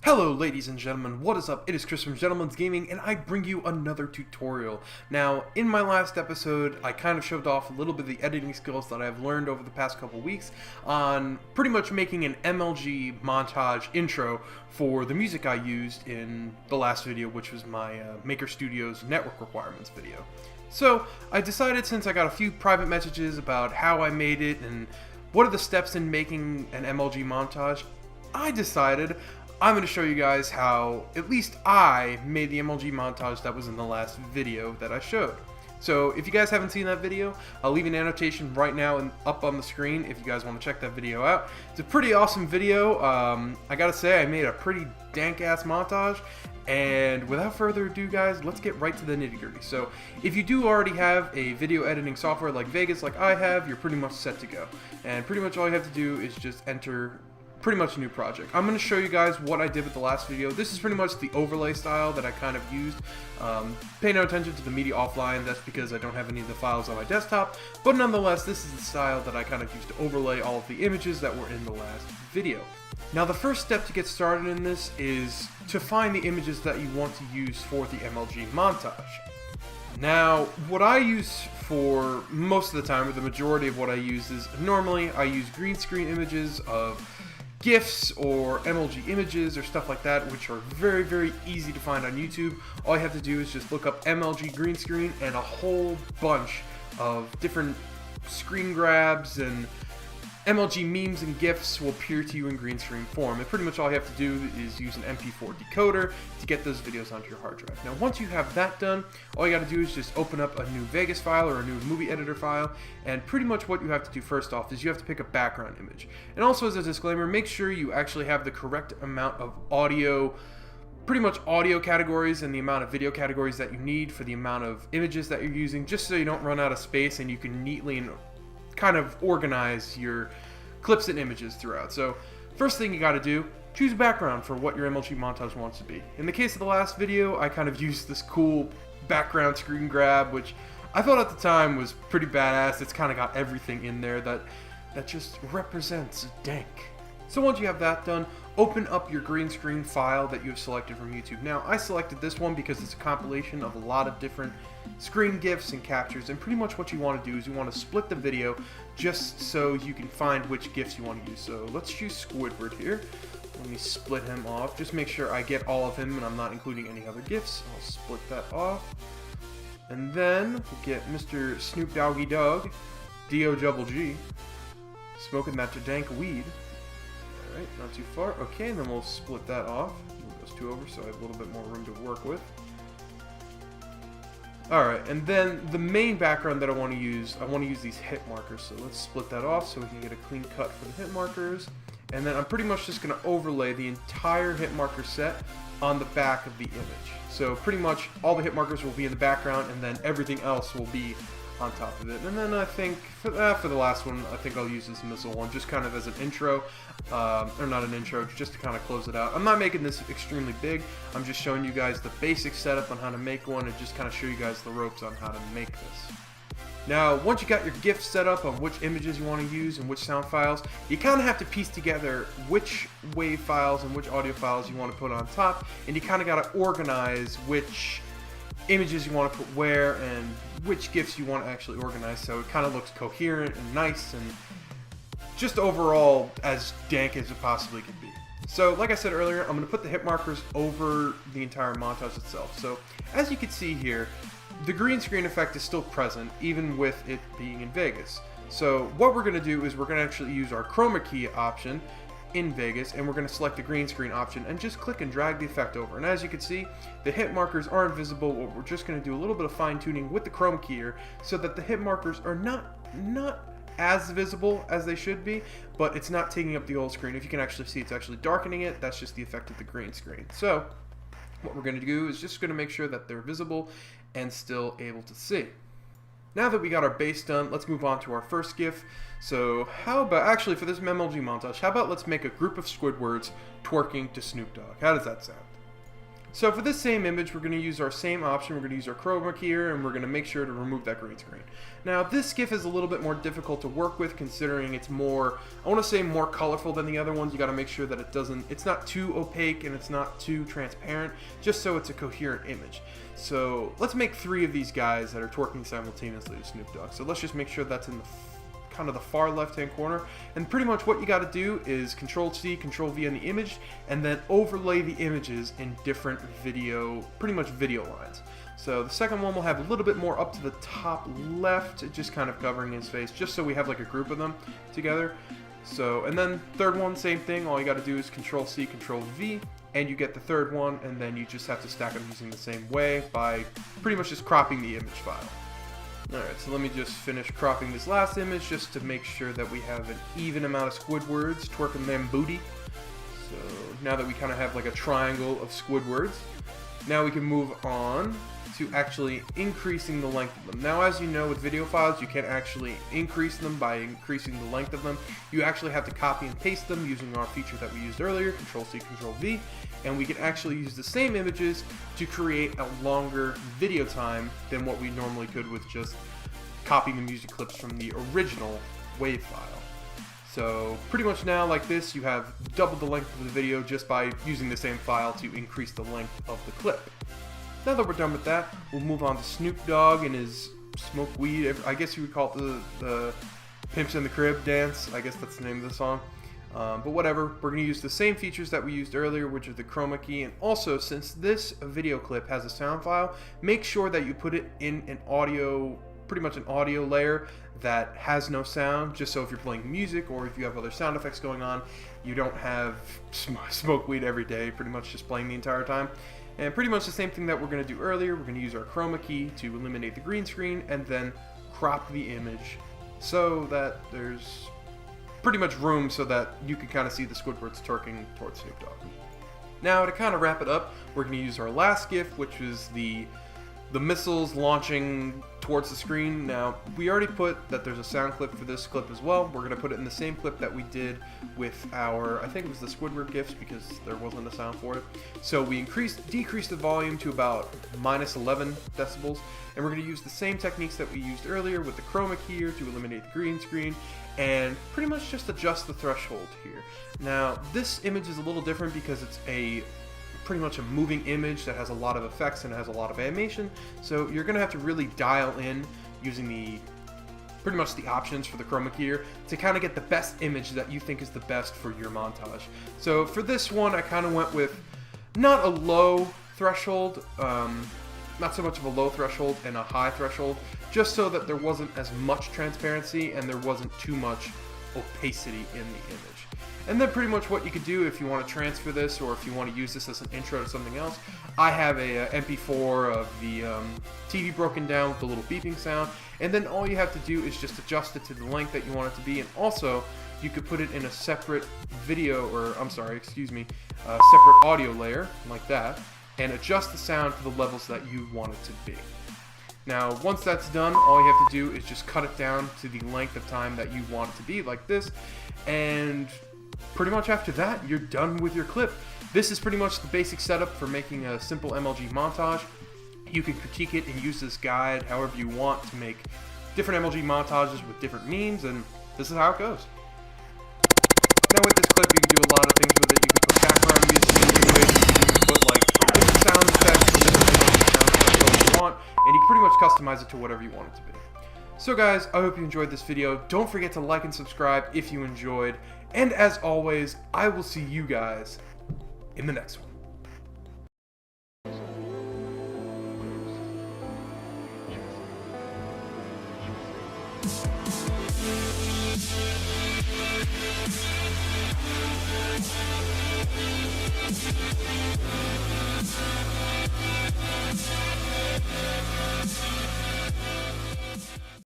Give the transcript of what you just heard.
Hello ladies and gentlemen, what is up? It is Chris from Gentleman's Gaming and I bring you another tutorial. Now, in my last episode, I kind of showed off a little bit of the editing skills that I've learned over the past couple weeks on pretty much making an MLG montage intro for the music I used in the last video, which was my Maker Studios network requirements video. So, I decided, since I got a few private messages about how I made it and what are the steps in making an MLG montage, I decided I'm going to show you guys how at least I made the MLG montage that was in the last video that I showed. So if you guys haven't seen that video, I'll leave an annotation right now and up on the screen if you guys want to check that video out. It's a pretty awesome video. I gotta say, I made a pretty dank ass montage. And without further ado, guys, let's get right to the nitty-gritty. So if you do already have a video editing software like Vegas like I have, you're pretty much set to go. And pretty much all you have to do is just enter pretty much a new project. I'm going to show you guys what I did with the last video. This is pretty much the overlay style that I kind of used. Pay no attention to the media offline, that's because I don't have any of the files on my desktop, but nonetheless, this is the style that I kind of used to overlay all of the images that were in the last video. Now, the first step to get started in this is to find the images that you want to use for the MLG montage. Now, what I use for most of the time, or the majority of what I use, is normally I use green screen images of GIFs or MLG images or stuff like that, which are very easy to find on YouTube. All you have to do is just look up MLG green screen and a whole bunch of different screen grabs and MLG memes and GIFs will appear to you in green screen form. And pretty much all you have to do is use an MP4 decoder to get those videos onto your hard drive. Now, once you have that done, all you got to do is just open up a new Vegas file or a new movie editor file. And pretty much what you have to do first off is you have to pick a background image. And also, as a disclaimer, make sure you actually have the correct amount of audio, pretty much audio categories, and the amount of video categories that you need for the amount of images that you're using, just so you don't run out of space and you can neatly and kind of organize your clips and images throughout. So first thing you got to do, choose a background for what your MLG montage wants to be. In the case of the last video, I kind of used this cool background screen grab, which I thought at the time was pretty badass. It's kind of got everything in there that just represents Dank. So once you have that done, open up your green screen file that you have selected from YouTube. Now, I selected this one because it's a compilation of a lot of different screen GIFs and captures, and pretty much what you want to do is you want to split the video just so you can find which GIFs you want to use. So let's choose Squidward here. Let me split him off. Just make sure I get all of him and I'm not including any other GIFs. I'll split that off. And then we'll get Mr. Snoop Doggy Dogg, D-O-double-G, smoking that dank weed. Alright, not too far. Okay, and then we'll split that off. Move those two over so I have a little bit more room to work with. Alright, and then the main background that I want to use these hit markers. So let's split that off so we can get a clean cut for the hit markers. And then I'm pretty much just going to overlay the entire hit marker set on the back of the image. So pretty much all the hit markers will be in the background, and then everything else will be on top of it. And then I think for the last one, I think I'll use this missile one just kind of as an intro, or not an intro, just to kind of close it out. I'm not making this extremely big. I'm just showing you guys the basic setup on how to make one and just kind of show you guys the ropes on how to make this. Now, once you got your GIF set up on which images you want to use and which sound files, you kind of have to piece together which wave files and which audio files you want to put on top, and you kind of got to organize which images you want to put where and which GIFs you want to actually organize so it kind of looks coherent and nice and just overall as dank as it possibly can be. So like I said earlier, I'm going to put the hit markers over the entire montage itself. So as you can see here, the green screen effect is still present even with it being in Vegas. So what we're going to do is we're going to actually use our chroma key option in Vegas, and we're going to select the green screen option and just click and drag the effect over. And as you can see, the hit markers aren't visible. What we're just going to do a little bit of fine tuning with the chroma key here so that the hit markers are not as visible as they should be, but it's not taking up the whole screen. If you can actually see, it's actually darkening it. That's just the effect of the green screen. So what we're going to do is just going to make sure that they're visible and still able to see. Now that we got our base done, let's move on to our first GIF. So how about, actually for this MLG montage, how about let's make a group of Squidwards twerking to Snoop Dogg? How does that sound? So for this same image, we're going to use our same option. We're going to use our chroma key here, and we're going to make sure to remove that green screen. Now, this GIF is a little bit more difficult to work with, considering it's more, I want to say more colorful than the other ones. You got to make sure that it's not too opaque and it's not too transparent, just so it's a coherent image. So let's make 3 of these guys that are twerking simultaneously to Snoop Dogg. So let's just make sure that's in the kind of the far left hand corner, and pretty much what you got to do is Control-C, Control-V on the image, and then overlay the images in different pretty much video lines. So the second one will have a little bit more up to the top left, just kind of covering his face, just so we have like a group of them together. So, and then third one, same thing. All you got to do is Control-C, Control-V, and you get the third one, and then you just have to stack them using the same way by pretty much just cropping the image file. Alright, so let me just finish cropping this last image just to make sure that we have an even amount of Squidwards twerking them booty. So now that we kind of have like a triangle of Squidwards, now we can move on to actually increasing the length of them. Now, as you know, with video files, you can't actually increase them by increasing the length of them. You actually have to copy and paste them using our feature that we used earlier, Control-C, Control-V, and we can actually use the same images to create a longer video time than what we normally could with just copying the music clips from the original WAV file. So pretty much now, like this, you have double the length of the video just by using the same file to increase the length of the clip. Now that we're done with that, we'll move on to Snoop Dogg and his smoke weed. I guess you would call it the Pimps in the Crib dance. I guess that's the name of the song. But whatever, we're going to use the same features that we used earlier, which are the chroma key. And also, since this video clip has a sound file, make sure that you put it in an audio, pretty much an audio layer that has no sound, just so if you're playing music or if you have other sound effects going on, you don't have smoke weed every day, pretty much just playing the entire time. And pretty much the same thing that we're going to do earlier. We're going to use our chroma key to eliminate the green screen and then crop the image so that there's pretty much room so that you can kind of see the Squidwards twerking towards Snoop Dogg. Now, to kind of wrap it up, we're going to use our last GIF, which is the missiles launching towards the screen. Now, we already put that there's a sound clip for this clip as well. We're going to put it in the same clip that we did with our, I think it was the Squidward GIFs, because there wasn't a sound for it. So we decreased the volume to about -11 decibels, and we're going to use the same techniques that we used earlier with the chroma key here to eliminate the green screen, and pretty much just adjust the threshold here. Now, this image is a little different because it's pretty much a moving image that has a lot of effects and has a lot of animation, so you're gonna have to really dial in using pretty much the options for the chroma key here to kind of get the best image that you think is the best for your montage. So for this one, I kind of went with not a low threshold, not so much of a low threshold and a high threshold, just so that there wasn't as much transparency and there wasn't too much opacity in the image. And then pretty much what you could do if you want to transfer this or if you want to use this as an intro to something else, I have a MP4 of the TV broken down with the little beeping sound, and then all you have to do is just adjust it to the length that you want it to be, and also you could put it in a separate separate audio layer like that, and adjust the sound to the levels that you want it to be. Now, once that's done, all you have to do is just cut it down to the length of time that you want it to be, like this, and pretty much after that, you're done with your clip. This is pretty much the basic setup for making a simple MLG montage. You can critique it and use this guide however you want to make different MLG montages with different means, and this is how it goes. Now with this clip, you can do a lot of things with it. You can put background music into it, you can put like different sound effects from different sound effects you want, and you can pretty much customize it to whatever you want it to be. So guys, I hope you enjoyed this video. Don't forget to like and subscribe if you enjoyed. And as always, I will see you guys in the next one.